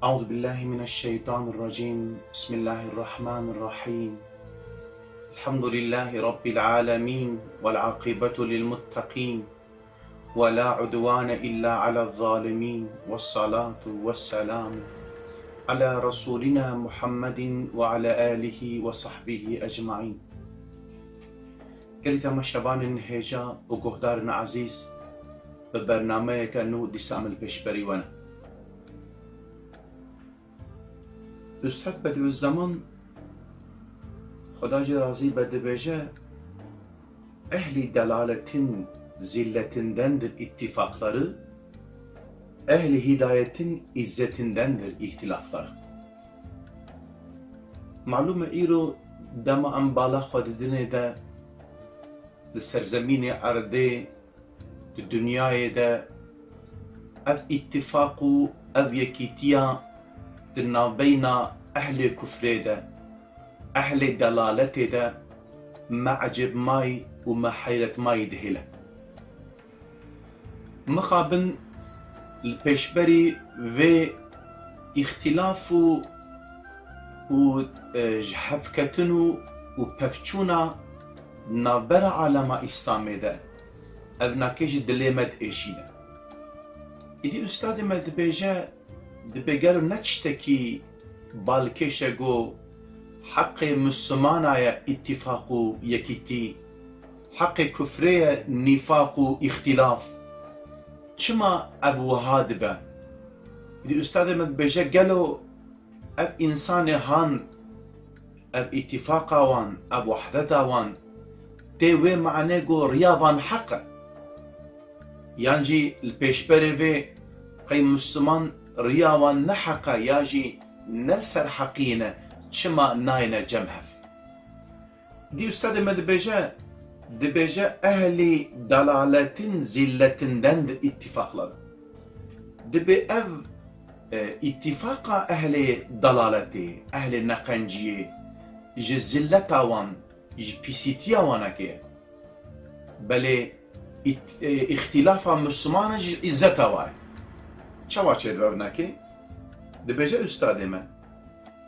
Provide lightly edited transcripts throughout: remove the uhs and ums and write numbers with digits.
أعوذ بالله من الشيطان الرجيم بسم الله الرحمن الرحيم الحمد لله رب العالمين والعاقبة للمتقين ولا عدوان إلا على الظالمين والصلاة والسلام على رسولنا محمد وعلى آله وصحبه أجمعين. قلت مشابان هجا وقهدار عزيز ببرنامج كأنه دسام البشبري وانا Üstad Bediüzzaman Xudacı razı bedibece ehli delaletin zilletindendir ittifakları, ehli hidayetin izzetindendir ihtilafları. Malum îro dema em bala xwedidinê de li serzemînê erdê di dünyayê de ev ittifaq û ev yekîtiya di navbeyna ehlê kufrê de, ehlê delaletê de me ecebmayî û me heyretmayî dihêle. Mixabin li pêşberî vê îxtilaf û ji hevketin û pevçûna navbera alema İslamê de ev nakê ji dilê me diêşîne. Îdî ustadê me dibêje dibêgero ne tiştekî balkêşe got heqê Müslümana ye ittifaq û yekîtî, heqê kufrê ye nîfaq û îxtilaf. Çima ev wiha dibe? Îdî ustadê me dibêje gelo ev însanê han, ev ittifaqa wan, ev wehdeta wan tê wê meعنê got riya van heq e. Yan jî li pêşberê vê qey Müslüman riya wan ne heq e ya jî ne ser heqî ne, çima nayêne cem hev? Dî ustadê me dibêje ehlî delaletin zilletindendir ittifakları. Dibê ev ittifaqa ehlê delaletê, ehlê neqenciyê ji zilleta wan, ji pîsîtiya wan eke. Belê îxtilafa Müslümanan ji izzeta wa ye. Çawa çêdibe binekê? Dibêje ustadê me,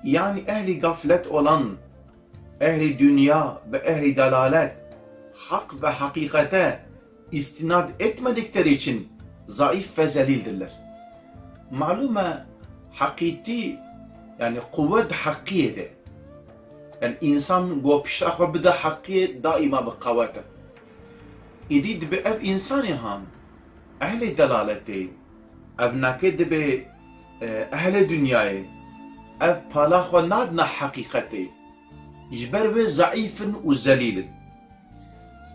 yani ehli gaflet olan, ehli dünya ve ehli delalet hak ve hakikate istinad etmedikleri için zayıf ve zelildirler. Malume hakiki yani kuvvet hakkiyede. Yani insan gopişta xwe bide hakkiye daima bi kuvvete. İdî dibe ev insanê han, ehli delaletê, ev nakê dibe ehli dünyayê, ev pala xwe nadine hakikatê, ji ber wê zayıfın û zelîlin.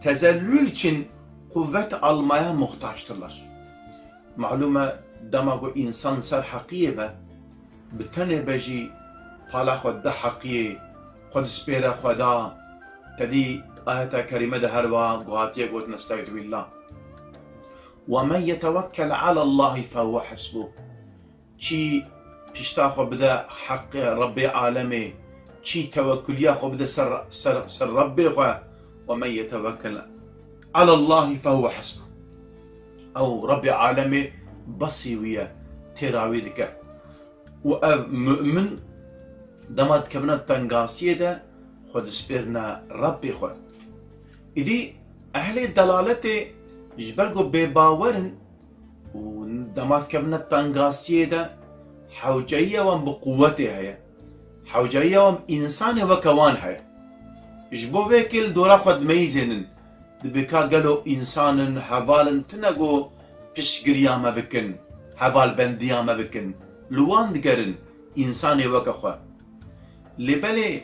Tezellül için kuvvet almaya muhtaçtırlar. Malume dema got insan ser hakiye be, bi tenê be jî pala xwe de hakiye, xwe dispêre xweda, tedî ayeta kerîme de herva guhatiye got nestaizu billah. وَمَنْ يَتَوَكَّلْ عَلَى اللّٰهِ فَهُوَ حَسْبُهُ. Çi pişta xwe bide haqqê Rabbê alemê, çi tevekküliya xwe bide ser Rabbê xwe, وَمَنْ يَتَوَكَّلْ عَلَى اللّٰهِ فَهُوَ حَسْبُهُ. Ew Rabbê alemê besî wî ye, têra wî dike. û ev mümin dema dikevine tengasiyê de xwe dispêrine Rabbê xwe. İdî ehlê delaletê ji ber ku bêbawerin û dema dikevine tengasiyê de hewceyiya wan bi quwetê heye, hewceyiya wan însanê weke wan heye. Ji bo vêkê li dora xwe dimeyîzênin, dibe ka gelo însanin hevalin tune got piştgiriya me bikin, hevalbendiya me bikin, li wan digerin însanê weke xwe. Lêbelê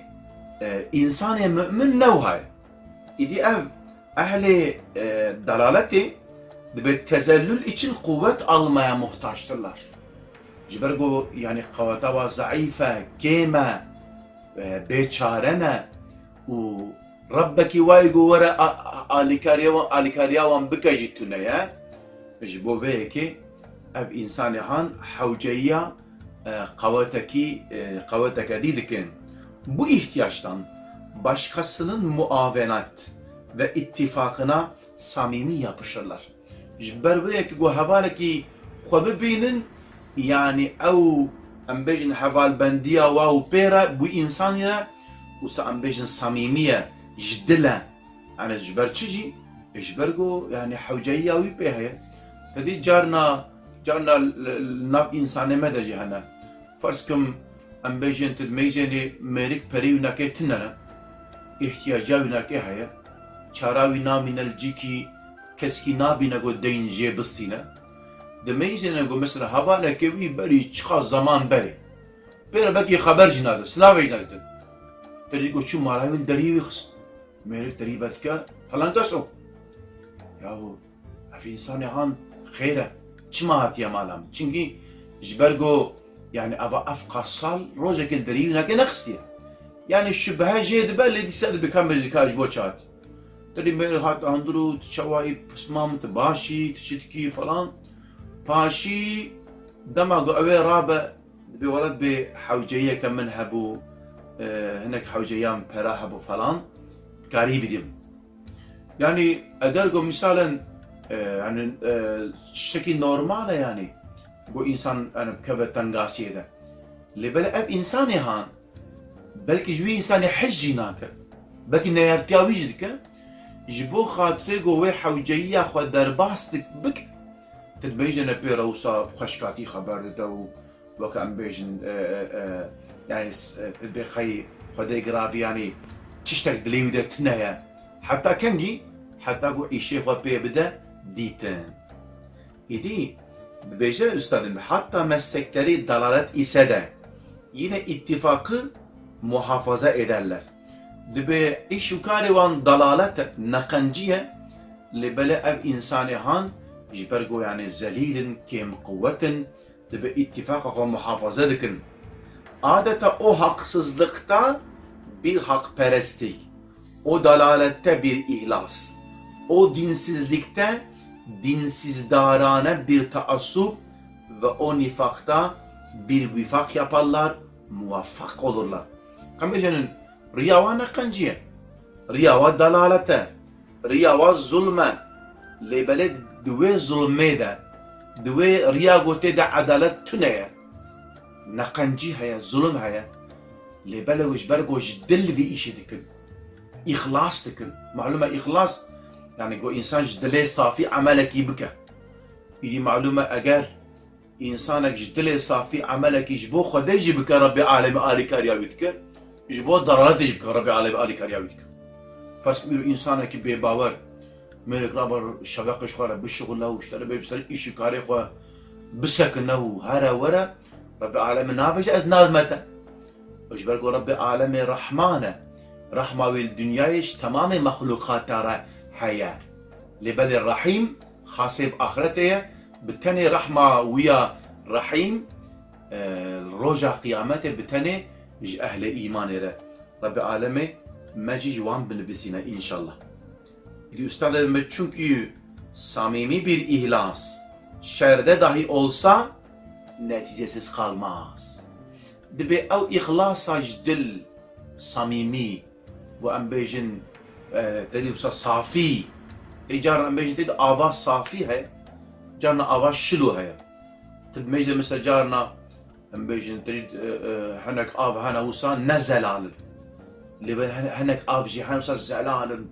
însanê mümin ne wiha ye. İdî ev ehlê delaletê dibe tezellül için kuvvet almaya muhtaçtırlar. Ji ber ku yani qeweta wa zayıf e, kêm e, bêçare ne û Rabbekî wayê got were alîkariya wan bike jî tune ye. Ji bo vê yekê ev însanê han hewceyiya qeweteke dî dikin. Bu ihtiyaçtan başkasının muavenat ve ittifakına samimi yapışırlar. Ji ber vê yekê got hevalekî xwe bibînin yani ew ام بيجن حوال بنديا واو بيرا بو انسانيا وسا ام بيجن صميميه جدله انا جبر تشجي اجبرجو يعني حوجيه وي بها فدي جارنا ناب انسان مدى هنا فرسكم ام بيجن تدميجني ميريك بريونا كتنا احتياجاونا كهيا چاراوي نامين الجيكي كسكي نابينا قد دين جي بستينا دميزنا قو مثلا هبانا كوي بري چخا زمان بري بيرا بكي خبر جنادا سلاوي جنادا تري قو شو ماراويل دريوي خس ميرك دريبتك فلان تسو ياهو افي انسان هان خيره چما هاتيا مالام چنكي جبرگو يعني افا افقا صال روجك الدريوي ناكي نخستيا يعني الشبهة جيد بالي دي ساد بكامل زكاج بوچات تري ميرك هات اندرو تشواي بسمام تباشي تشتكي فلان باشي دماغو اوي رابع بولد بحوجية كمن هبو هناك حوجيان برا هبو فلان قريب ديم يعني اقرقو مثالا يعني شكل نورمال يعني بو انسان انا بكبر تنقاسي ده اللي بلا اب انساني هان بلكي جوي انساني حجي ناكا بلكي نيارتياوي جدك جبو خاطري قوي حوجية خو درباستك بك تدبيجن بيرا وصا خشكاتي خبر دو وكان بيجن يعني تدبيقي خدي قرافي يعني تشتك دليم ده تنايا حتى كنجي حتى قو ايشي خو بي بدا ديتن يدي بيجن استاذ حتى مسكتري دلالت إساده yine ittifakı muhafaza ederler. Dibe işukari van dalalet nakanciye libele ev insani han jibergo yani zelilin kem kuvvetin dibe ittifaka muhafaza dikin. Adeta o haksızlıkta bir hakperestlik, o dalalette bir ihlas, o dinsizlikte dinsizdarane bir taassup ve o nifakta bir vifak yaparlar, muvaffak olurlar. Kambecanın riyava nakanciye, riyava dalalete, riyava zulme, lebele düve zulme de, düve riyagote de adalet tüneye, nakancı haya, zulüm haya, lebele vişbergo jdil vi işi dikin, ihlas dikin. Malume ihlas, yani o insan jdile safi ameleki bike. İdi malume eğer إنسانك جدله صافي عملك يجبو خده يجيبك ربي عالم آلي كارياويتك يجبو ضررات يجيبك ربي عالم آلي كارياويتك فاسميرو إنسانك بباور ملك رابر شباقش خواه بالشغل له واشتري بيبستر إيشي كاري خواه بسكنه هرا ورا ربي عالم نابج از نازمته وجبرقو ربي عالم رحمانه رحمة والدنيايش تمام مخلوقات ترى حياة لبل الرحيم خاصب آخرته بتني رحمة ويا رحيم رجع قيامته بتني أهل إيمان ره رب العالمين ماجي جوان بنفسنا إن شاء الله. İdi üstadlarım çünkü samimi bir ihlas şerde dahi olsa neticesiz kalmaz. Dibe o ihlasa jdil samimi ve ambejin dediyse safi. İcar ambejin dedi avaz safi hay. جارنا آواز شلو هيا تبميجد مثل جارنا بيجن تريد هناك آب هنا وصان نزل على اللي هناك آب جي هنا وصان زعلان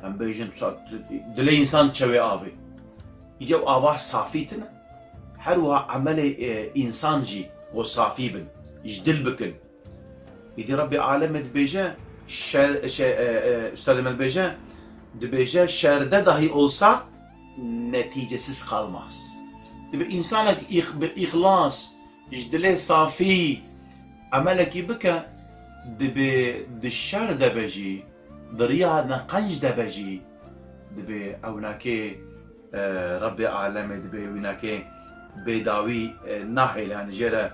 هم بيجن دلي إنسان تشوي آبي يجوا آواز صافيتنا حروها عمل إنسان جي وصافي بن يجدل بكن يدي ربي عالم دبيجا أستاذ مالبيجا دبيجا شارده داهي olsa neticesiz kalmaz. Tabi insanak ihlas, jdile safi, ameleki bike, dibi dışar debeji, dırya naqanj debeji, dibi evnake Rabbi aleme dibi evnake bedavi nahil yani jere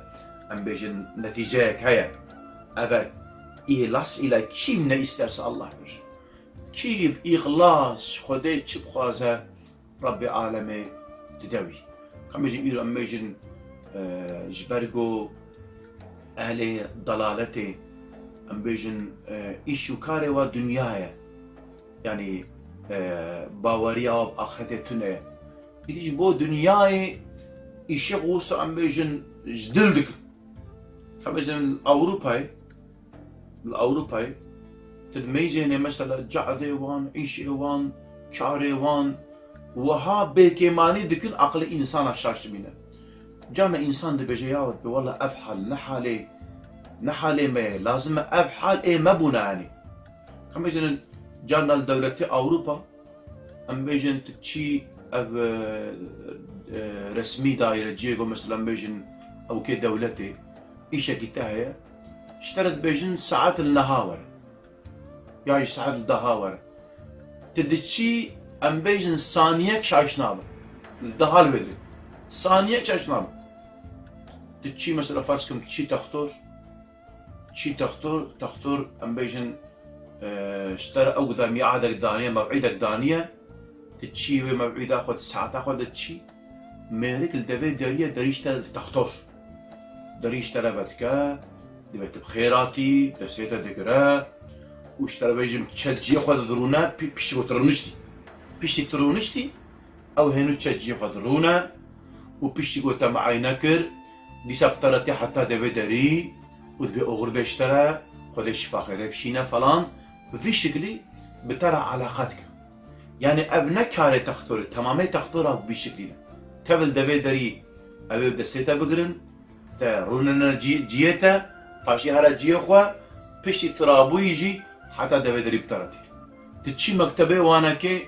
embejin neticeyek heye. Evet, ihlas ile kim ne isterse Allah verir. Kim ihlas, Xwedê çi bixwaze Rabbi aleme didewi. Kamejin îro em bêjin ji ber got ehlê dalalete em bêjin îş û karê wa dunyaya yani baweriya wa bi axiretê tune îdî ji bo dunyayê îşeq wisa em bêjin ji dil dikin مثلا Avrupa'yı تدميجيني مثلا جعدي وان عيشي وان كاري وان وها بكيماني دكن عقل انسان شاش بينا جانا انسان دي بجياوت والله افحل نحالي ما لازم افحل اي مبونا يعني كم بيجن جانا لدولة اوروبا ام بيجن تشي اف رسمي دايرة جيغو مثلا بيجن او كي دولتي ايشا كتاهي اشترت بيجن ساعات النهاور يعني ساعات الدهاور تدشي ام بيجن ثانية شاشنامة الدهال بدري ثانية شاشنامة تشي مثلا فرسكم تشي تختور ام بيجن اشترى اقدام يعادك دانية موعدك دانية تشي وموعد اخذ ساعات اخذ تشي ميريك الدفي دارية داريش تختور داريش تربتك دبت بخيراتي دسيتا دقرا واشترى بيجم تشجي خد درونا بيش وترونشتي بيش ترونشتي او هنو تشجي خد درونا وبيش قوتا معي نكر دي سبترتي حتى دبي داري ودبي اغر بيشترى خدش فاخره بشينا فلان بفي شكلي بترى علاقاتك يعني ابنك كاري تختار تمامي تختارها بشكلنا تبل دبي داري ابي دسيتا بقرن تا رونا جيتا باشي هلا جي خوا بيشي ترابو يجي حتى دبي داري بترتي تتشي مكتبي وانا كي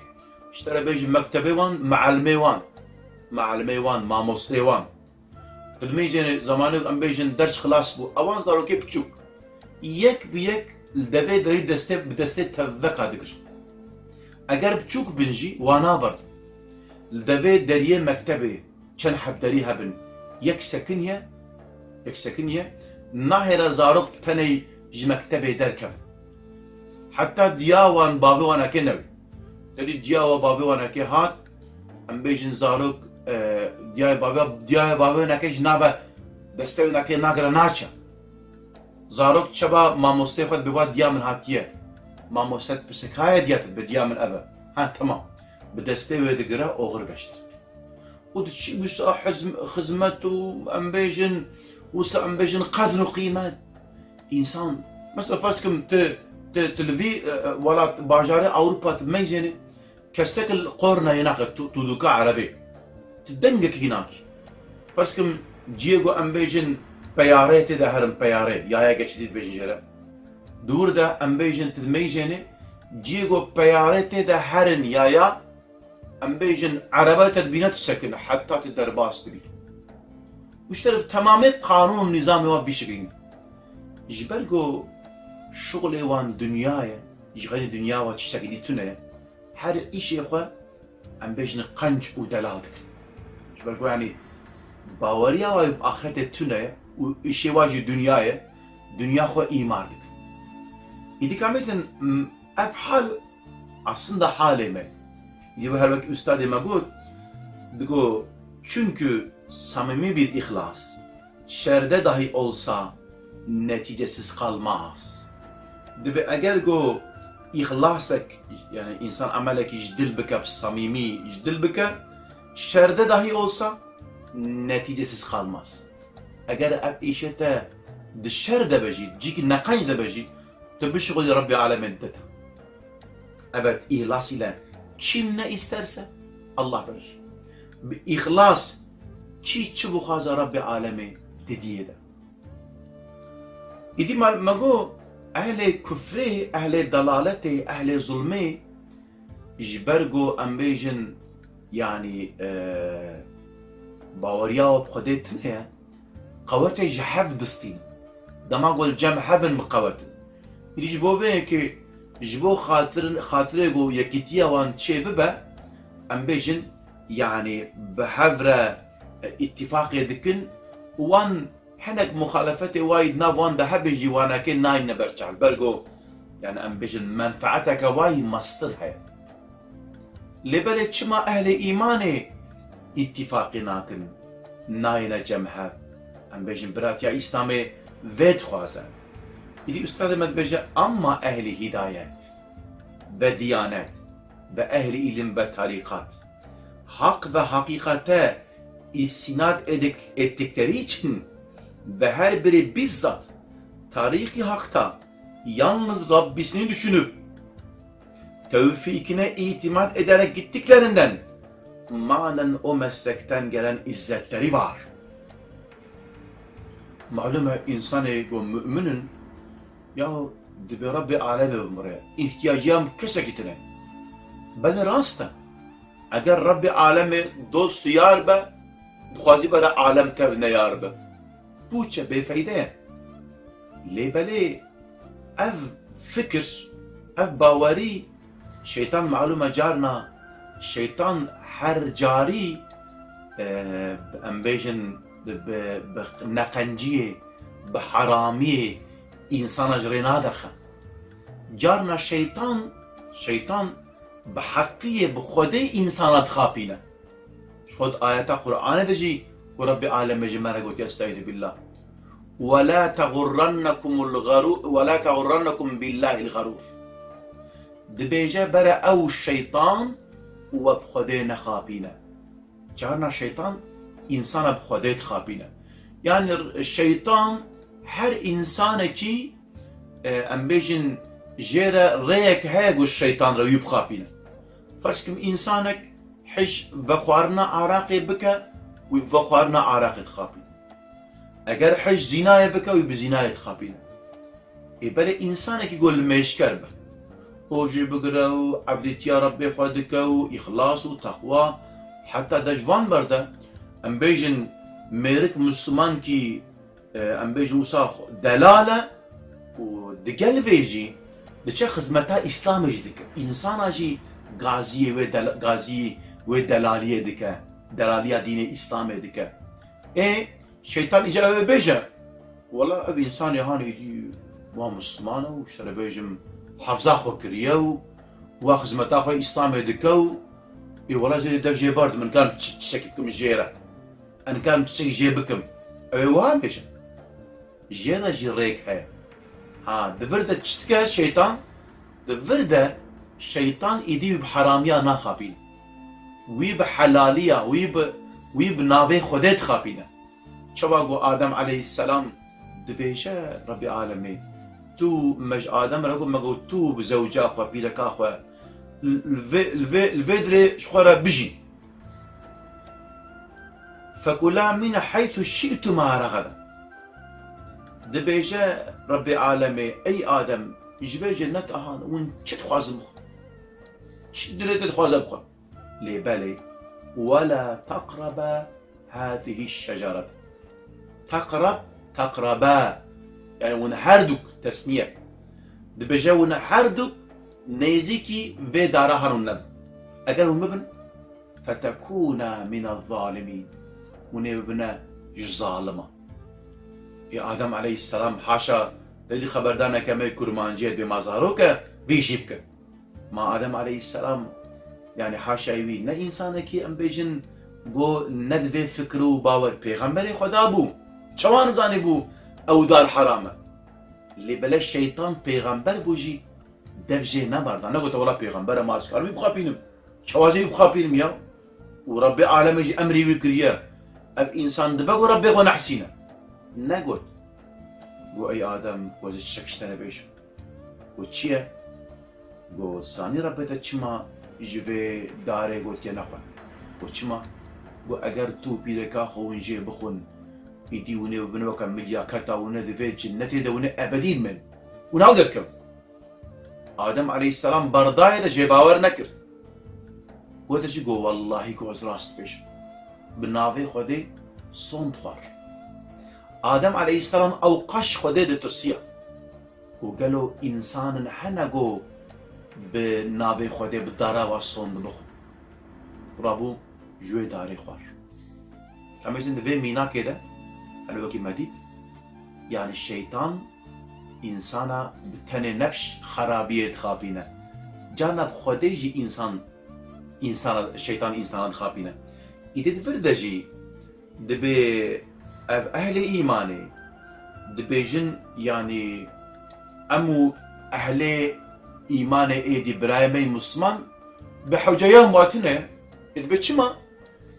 اشترى بيجي مكتبي وان مع الميوان مع مصطيوان تلميجي زماني ام بيجن درس خلاص بو اوان زارو كي بتشوك يك بيك الدبي داري بدستي تفكا دكش اگر بتشوك بنجي وانا برد الدبي داري مكتبي چن حب داريها بن يك سكنية ناهرة زارق تني جي مكتبي دركب حتى دياوان بابي وانا كي نوي تدي دياوا بابي وانا كي هات ام بيجن زارق دياي بابي وانا كي جنابه دستوي وانا كي ناقرا ناچا زارق چبا ماموستي خود ببا ديا من هاتيه ماموستت بسكاية ديات بديا من ابا ها تمام بدستوي دقرا اوغر بشت ودشي وسا خزمته ام بيجن وسا ام بيجن قدر وقيمة انسان مثلا فرسكم تلفي ولا باجاري اوروبا تميزني كسك القرنة هناك تودوكا عربي تدنقك هناك فرسكم جيغو ام بيجن بياريتي ده هرم بياري يا جديد بيجن جرا دور ده ام بيجن تميزني جيغو بياريتي ده هرن يا ام بيجن عربات تدبينات السكن حتى تدرباس تبي واشترك تمامي قانون النظام وان بشكل جبالكو شغل وان دنيايا يغني دنيا وتشتغلي تنا هر ايش يا اخوة ام بيجن قنج ودلالتك جبالكو يعني باوريا ويب اخرت تنا وايش واجي دنيا خو ايماردك يدي كاميزن افحال aslında halime diye her vakit üstadıma diyor çünkü samimi bir ihlas şerde dahi olsa neticesiz kalmaz. Diye eğer go ihlasak yani insan amelek jdil bike samimi jdil bike şerde dahi olsa neticesiz kalmaz. Eğer ab işete dışarıda beji cik nakayda beji tebişgul Rabbi alemin deta. Evet ihlas ile kim ne isterse Allah verir. İhlas ki çubuk haza Rabbi alemi dediği de. İdi mago ehli küfri, ehli dalaleti, ehli zulmi jbergo ambejin yani باوريا وبخدتنا قواتي جحف دستين دما قول جمع حفن مقوات اللي جبو بيكي جبو خاطر جو يكيتيا وان تشي ببا ام بيجن يعني بحفرة اتفاق يدكن وان حنك مخالفتي وايد ناب وان ده بيجي وانا كن ناين نبرجع البرجو يعني ام بيجن منفعتك واي مصدرها لبلد شما اهل ايماني اتفاقناكن ناينا جمعها ام بيجن براتيا اسلامي فيد خوازن إذا أستاذ مدبجة أما أهل هدايات بديانات بأهل علم بطريقات حق ve hakikate istinad ettikleri için ve her biri bizzat tariki hakta yalnız Rabbisini düşünüp tevfikine itimat ederek gittiklerinden manen o meslekten gelen izzetleri var. Malum insanı o müminin ya dibe Rabbi alemi buraya ihtiyacım kese gitine. Ben rasta. Eğer Rabbi alemi dost yar be, dixwazi bera alem tevne yar be. Bu çe befeyde. Lebeli ev fikir, ev bawari şeytan malume carna, şeytan her cari em bejin بنقنجية بحرامية إنسان أجرينا دخل جارنا شيطان بحقية بخودي إنسانات خابينة خود آيات قرآن دجي ورب عالم جمانا قلت يستعيذ بالله ولا تغرنكم بالله الغرور دبيجة برا أو الشيطان وبخودي نخابينة جارنا شيطان insana bu kadar khapine. Yani şeytan her insana ki embejin jere reyek hego şeytan ra yub khapine. Farskim insanek hiç ve kharna araqi bika ve kharna araqi khapine. Eğer hiç zinaya bika ve zinaya khapine. Böyle insana ki gol meşker be. Oji bıgrav, abdiyya Rabbi khadikav, ihlasu, takva, hatta dajvan barda ام بيجن ميرك مسلمان كي ام بيجن وصاخ دلاله ودقل فيجي دچه خدمتا اسلام جدك انسان اجي غازي ودلاليه دك دلاليه دين اسلام دك شيطان اجا بيجا والله ابي انسان يهاني دي وا مسلمان وشترى بيجم حفظا خو كريو وخدمتا خو اسلام دكو اي والله زي دفجي برد من كان تشككم جيره أنا كان تشتكي جيبكم أيوة ليش جينا جريك هاي دفردة تشتكى شيطان دفردة شيطان يدي بحرامية ناخابين وي بحلالية وي بنافي خدت خابينة شواقو آدم عليه السلام دبيشة ربي عالمي تو مج آدم رقم مقو تو بزوجة أخوة بيلك أخوة الفيدري شخورة بجي فكلا من حيث شئتما رغدا دبيجا ربي عالمي اي ادم يجبي جنة اهان وين تخوازم تشدريت تخوازم لبالي ولا تقرب هذه الشجرة تقربا يعني ونحردك تسنية دبيجا ونحردك نيزيكي في دارها النب اجل مبن فتكون من الظالمين ونبنا ظالمة يا آدم عليه السلام حاشا لدي خبردانا كما كرمانجية بمظهروك بيجيبك ما آدم عليه السلام يعني حاشا يوي نا إنسانك ام بيجن گو ندوه فكر و باور پیغمبر خدا بو چوان زاني بو او دار حرامه اللي بلا الشيطان پیغمبر بوجي دفجه نبردا نگوتا ولا پیغمبر ما اسكار بي بخابينم چوازي بخابينم يا ورب عالم جي امري وكريا اف انسان دبقو ربي خو نحسينه نقول قو اي ادم وزي تشكشتنا بيش وچيه قو ساني ربي تچما جوه داره قو تيه نخوان وچما قو اگر تو بيركا خوونجي بخون ايدي ونه وبنوكا مليا كتا ونه دوه جنتي ده ونه ابدين من ونهاو دركم آدم عليه السلام بردائي ده جيباور نكر وتجي قو والله قو راست بيش بناوی خودی سوند خوار آدم علیه السلام او قش خودی ده ترسیه و گلو انسان حنگو بناوی خودی بداره و سوند بخو رابو جوی داری خوار اما ایزن ده مینا که ده هلو بکی مدید يعني الشيطان إنسانا بتنه نفش خرابية خابينة جانب خديجي إنسان الشيطان إنسان خابينة إذا تفردجي دبي أهل إيماني دبي جن يعني أمو أهل إيماني إيدي برايمي مسلمان بحوجيان باتنه دبي چما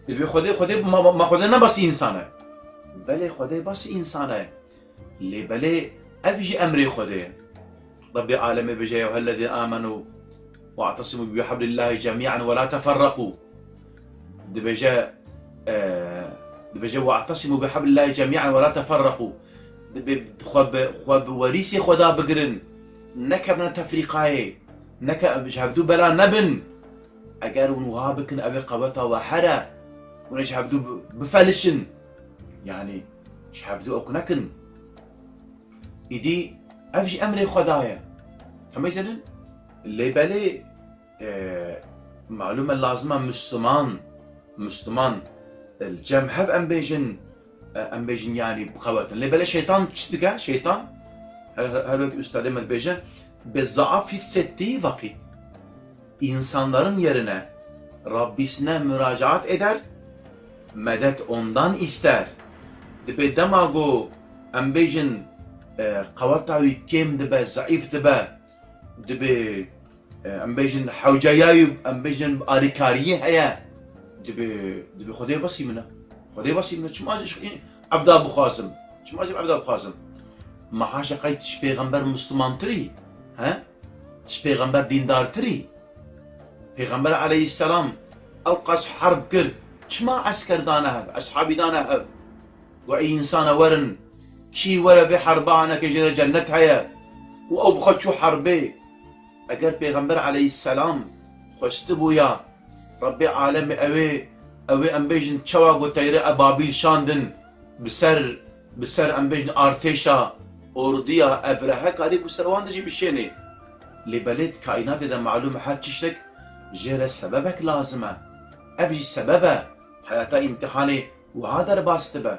دبي خدي ما خدي نبس إنسانه بله خدای بس انسانه لي بله افجي امري خدای رب العالمين بجا يا الذين امنوا واعتصموا بحبل الله جميعا ولا تفرقوا دبجا واعتصموا بحبل الله جميعا ولا تفرقوا خب وريسي خدا بقرن نكبنا تفريقاي نك جهبدو بلا نبن اگر ونوها بكن ابي قبطه وحرا ونجهبدو بفلشن يعني جهبدو اكنكن إدي أفجي أمري خدايا كما يسألن اللي بالي معلومة لازمة مسلمان الجمع هف أم بيجن يعني بقوة اللي بالي شيطان تشتكى شيطان هذا أستاذ مد بيجن بالضعف hissettiği vakit insanların yerine Rabbisine müracaat eder, medet ondan ister. Dibe demago em bejin قواتاوي كيم دبا ضعيف دبا ام بيجن حوجايايب ام بيجن اريكاريه هيا دبا خدي بسي منه شما عبد ابو خازم ما حاجه قايت پیغمبر مسلمان تري ها پیغمبر دیندار تري پیغمبر عليه السلام او قاس حرب كرد شما عسكر دانه اصحابي دانه وأي إنسان ورن شي ولا بحربانه كجرى جنت هيا و بخشو حربي اگر پیغمبر عليه السلام خوست بويا ربي عالم اوي ام بيجن چوا گوتيره ابابيل شاندن بسر ام بيجن ارتشا اورديا ابرهه كاري بسروان دجي بشيني لبلد كائنات ده معلومه هر تشتك جرى سببك لازمه ابجي سببه حياته امتحاني وهذا باستبه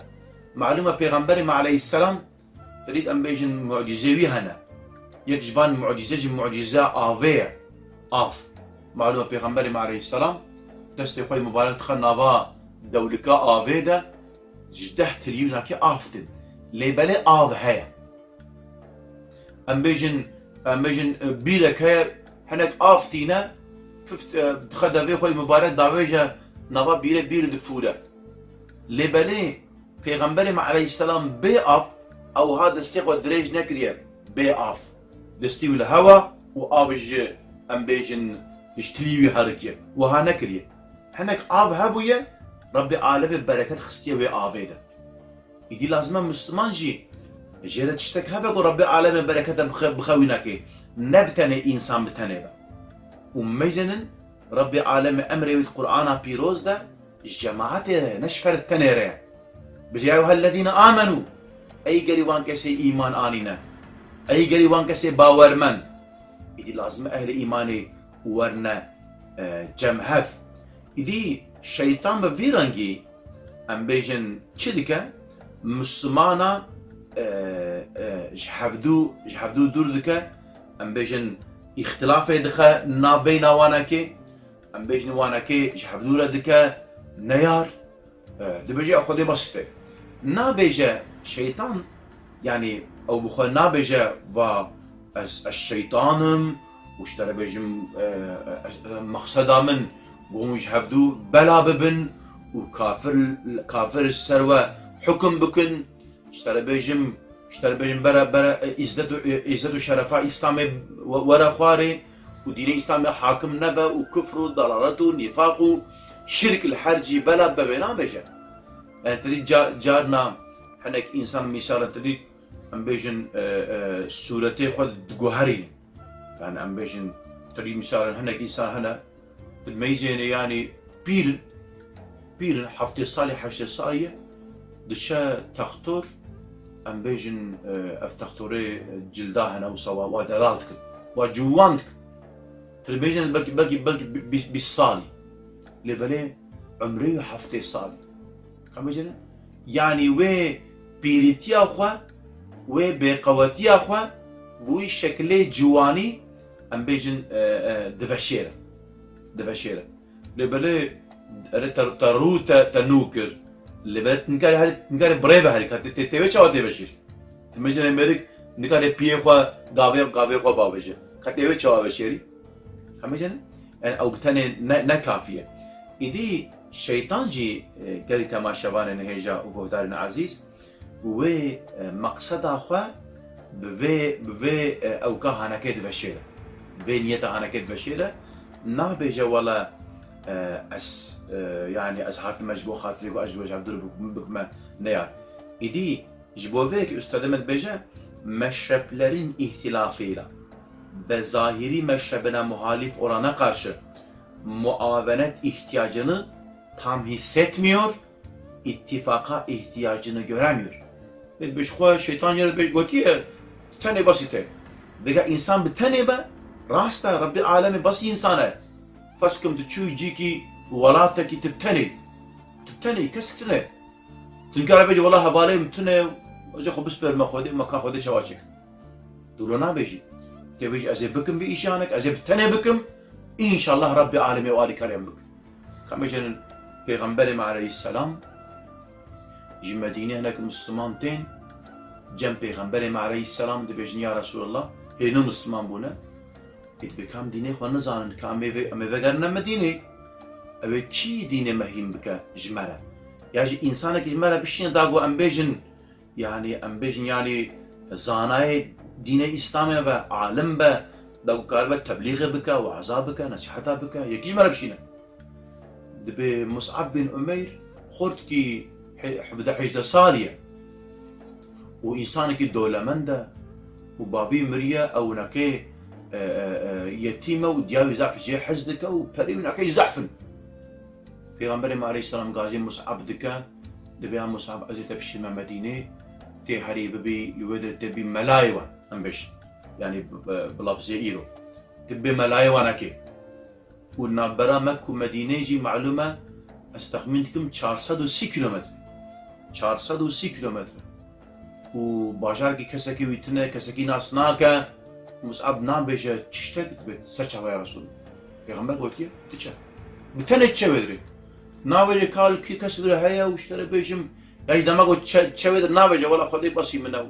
معلومه پیغمبر عليه السلام تريد ام بيجن معجزوي هنا يك جوان معجزه آوه آف معلومه پیغمبر عليه السلام دست خوي مبارك تخنابا دولكا آوه ده جده تريونا كي آفتن لبله آوه هيا ام بيجن بيلك هيا هناك آفتينا خدابي خوي مبارك داويجا نابا بير دفوره لبله پیغمبر عليه السلام بي آف او هذا استيقوا دريج نكريه بي آف دستي الهوا وآبج ام بيجن اشتليوي هركيه وها نكريه هناك آب هبويه ربي عالم بركات خستيه وي آبيده يدي لازمه مسلمان جي جيرت تشتك هبك وربي عالم بركات بخويناكي نبتني انسان بتني وميزنن ربي عالم امري القرآن بيروز ده جماعتي نشفر التنيره بجايو الذين آمنوا اي قريبان كسي ايمان آنينا اي قريبان كسي باورمن يدي لازم اهل ايماني ورنا جمهف يدي شيطان بفيرانجي ام بيجن تشدكا مسلمانا جحفدو دور دكا ام بيجن اختلاف دخا نابينا واناكي ام بيجن واناكي جحفدو ردكا نيار دبجي اخذي بسيطه نابجا شيطان يعني او بخل نابجا و الشيطان واشترى بيجم مقصدا من ومش هبدو بلا ببن وكافر السروة حكم بكن اشترى بيجم برا عزت وشرفاء اسلامي ورا خواري ودين اسلامي حاكم نبا وكفر وضلالات ونفاق وشرك الحرجي بلا ببنا بجا يعني تريد جارنا حنك انسان مثال تريد ام بيجن سورتي خد جوهري يعني ام بيجن تريد مثال هنك انسان هنا الميزين يعني بير حفتي صالح حشة صاية دشا تختور ام بيجن افتختوري جلدها هنا وسوا ودلالتك وجوانك تلميجن بلكي بالصالي لبلي عمري حفتي صالي كم يعني وي بيريتيا خو وي بقوتيا خو بوي شكل جواني ام بيجن دفشيره لبلي تروتا تنوكر لبلي نكار بريفا هلك تتوي تشاو تبشير تمجن امريك نكار بي خو غاوي خو باوجه كتوي تشاو بشيري كم يعني او بتاني نكافيه إذا شيطان جي قالي تماشاوان نهيجا وقودارنا عزيز و مقصد أخوة بفي أوكا هنكيد بشيرة في نيتا هنكيد بشيرة نابجا ولا يعني أسحاق المجبوخات ليكو أجوج عبدالله بكما نيار إدي جبوفيك أستاذمت بيجا مشربlerin ihtilafıyla ve zahiri meşrebine muhalif orana karşı muavenet ihtiyacını tam hissetmiyor, ittifaka ihtiyacını göremiyor. Beşkua şeytan yere gotiye tane basite. Vega insan bir tane be rasta Rabbi alemi bas insana. Faskım de çuy ki walata ki tane kesitine. Tülkar bece vallahi havalem tane Oje خبز بر مخوده مکان خوده شواچک. دولنا بیشی. تبیش از بکم بی ایشانک از بتنه بکم. İnşallah Rabbi alemi ve âli kerem bük. Kameşenin Peygamberim aleyhisselam Medine henek Müslüman ten Cem Peygamberim aleyhisselam de bejni ya Resulallah heyni Müslüman bu ne? Bekam dine xwe nizanin ka em ê vegerine Medînê ew ê çi dînê mehîm bike ji me re. Ya jî însanekî ji me re bişîne da got em bêjin yani zanayê dînê İslamê ve alim be da got karibe teblîğê bike weeza bike nesîheta bike yekî ji me re bişîne. Dibe Mus'ab bin Umeyr xortkî 17 saliye û însanekî dewlemend e û babî miriye ew nekê yetîme û diyawê zaf jê hez dike û perê wî nekê zefin. Peygamberê aleyhisselam gazî Mus'ab dike dibe ya Mus'ab ez ê te bişîme Medînê tê herî bibî li wê de te bî melayê wan em bêjin yani bi lafzê îro te bê melayê wan nekê û navbera Mek û Medînê jî malûm e ez texmîn dikim 430 kilometre 430 kilometre û bajarekî kesekî wî tune kesekî nas nake Mus'ab nabêje çi ştek dibe ser çawa ya Resulullah. Peygamber gotiye diçe bi tenê çi çêvêdirê nabêje kal kî kes vir heye û ji te re bêjim ya ji dema got çêvêdir nabêje wela Xwedê basî min e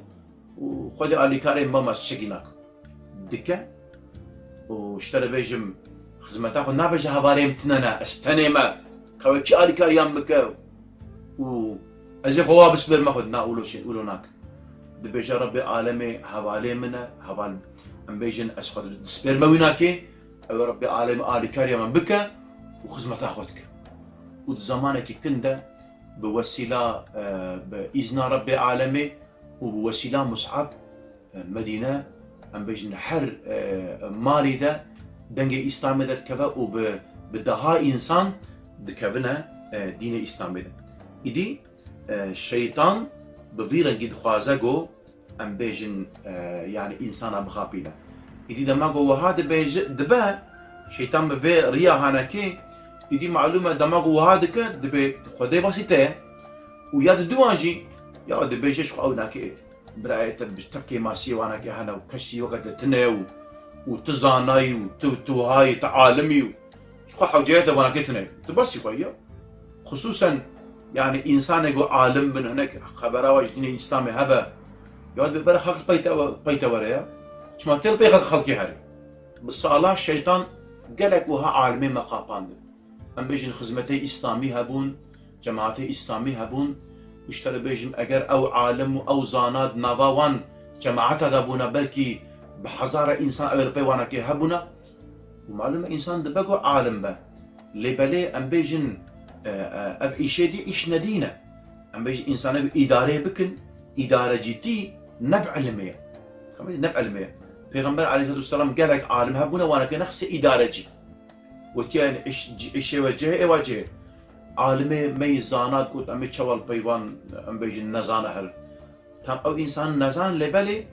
û Xwedê alîkarê min bama çiçekî nak dike û ji te re bêjim xizmeta xwe nabêje hevalê min tune ne ez tenê me kewekî alîkariyan bike û ez ê xwe wa bisbêrme xwe na ûlo nak dibêje Rabbi alemê hevalê min e heval em bêjin ez xwe disbêrme wî nakê ew Rabbi alemê alîkariya min bike û xizmeta xwe dike û di zamanekî kin de bi wesîla bi îzna Rabbi alemê û bi wesîla Mus'ab Medîne em bêjin her malî de dengê İslamê de dikeve û bi daha insan dikevine dînê İslamê de. İdî şeytan bi vî rengî dixwaze got em bêjin yani insana bixapîne. İdî dema got wiha dibe şeytan bi vê rêya hanekê İdî malûm e dema got wiha dike dibe Xwedê basî te ye û ya di duwan jî ya dibêje ji xwe ew nakê birayê te bi tevkê masiyê wan nekê hene û kesî weke te tune û tu zanayî û tu wihayî tu alimî û ji xwe hewceyê te wan nekê tune tu basî xwe ya xusûsen yani insanê got alim bin hinek xebera we ji dînê İslamê hebe ya dibe bere xelk peyte were ya çima têl pê xelkê herê bi sala şeytan gelek wiha alimê me qapandin em bêjin xizmetê İslamî hebûn cemaatê İslamî hebûn û ji te re bêjim eger ew alim û ew zana di nava wan cemaata de bûne belkî bi hezara însan ew li pê wan nekê hebûne û malûm e însan dibe got alim be lê belê em bêjin ev îşê dî îş nedîne em bêjin însanê îdarê bikin îdarecîtî nev ilmê ye nev ilmê ye Peygamber aleyhissalatu vesselam gelek alim hebûne wan nekê nexsê îdarecî gotiye îşê ve cihê êva cihê alimê me zanat got em ê çewal peyvan em bêjin nezane her tam ew însan nezan lê belê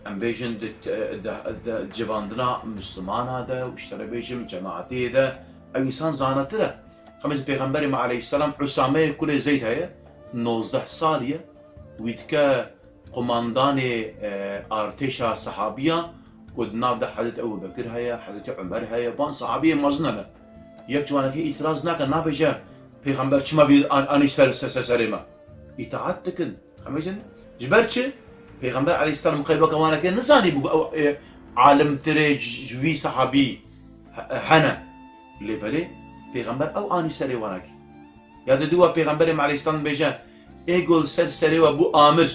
em bêjin di civandina Müslümana de û ji te re bêjim cemaatê de ew însan zanatir e xemêjin Peygamberê aleyhisselam Usameyê kulê Zeyd heye 19 saliye wî dike qomandanê artêşa sahabiyan got nav de Hezret Ebu Bekir heye Hezret Ömer heye van sahabiyê mezin hene yek ji wan nekê îtiraz nake nabêje Peygamber çima bir anî serê me îtaat dikin xemêjin ji ber çi Peygamber aleyhisselam qeybeke wan nekê nizanî bû ew alimtirê ji vî sahabî hene lê belê Peygamber ew anî serê wan nekê یا دوا پیغمبر علیه السلام بیجه ایگل سر سری و بو آمر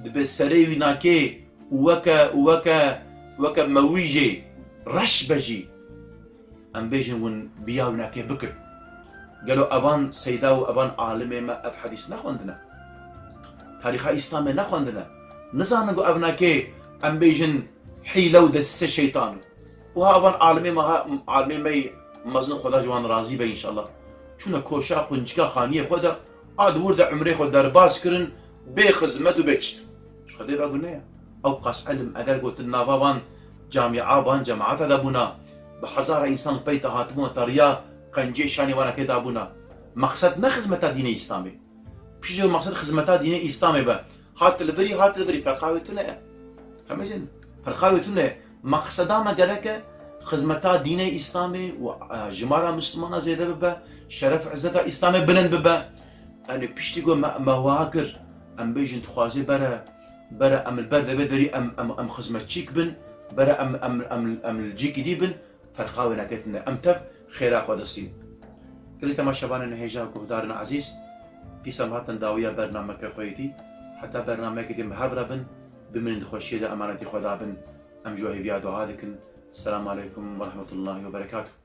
دبه سری وی ناکی وکا مویجی رش بجی ام بیجن ون بیاو ناکی بکر قالوا أبان سيدا وأبان عالمي ما أب حديث نخوندنا تاريخ إسلامي نخوندنا نزانقو أبناكي أم بيجن حيلو دس شيطان وها أبان عالمي ما عالمي مي مزن خدا جوان راضي بي إن شاء الله چون كوشا قنجكا خانية خدا عاد ورد عمري خود درباس كرن بي خزمت و بيكشت شو خدي بقولنا أو قاس علم أجر قلت النافابان جامعة بان جامعات دابونا بحزار إنسان بيتا هاتمون طريا قنجي شاني وانا كده ابونا مقصد نه خدمت دين اسلامي بيجي مقصد خدمت دين اسلامي با هات الفري فرقاوتنا فهمتين فرقاوتنا مقصدا ما قالك خدمت دين اسلامي وجماعه مسلمانه زي با شرف عزت اسلامي بلند ببا انا بيشتي جو ما واكر ام بيجن تخوازي برا ام البرد بدري ام خدمت تشيك بن برا ام الجيك دي بن فرقاونا كتنا ام تف خير أخوة السين كل تماشبان نهيجا كهدارنا عزيز بيسام هاتن داوية برنامج خويتي حتى برنامج دي مهبرة بن بمن خوشيدة أمانة خدا بن أم جوهي بيادو هادكن السلام عليكم ورحمة الله وبركاته.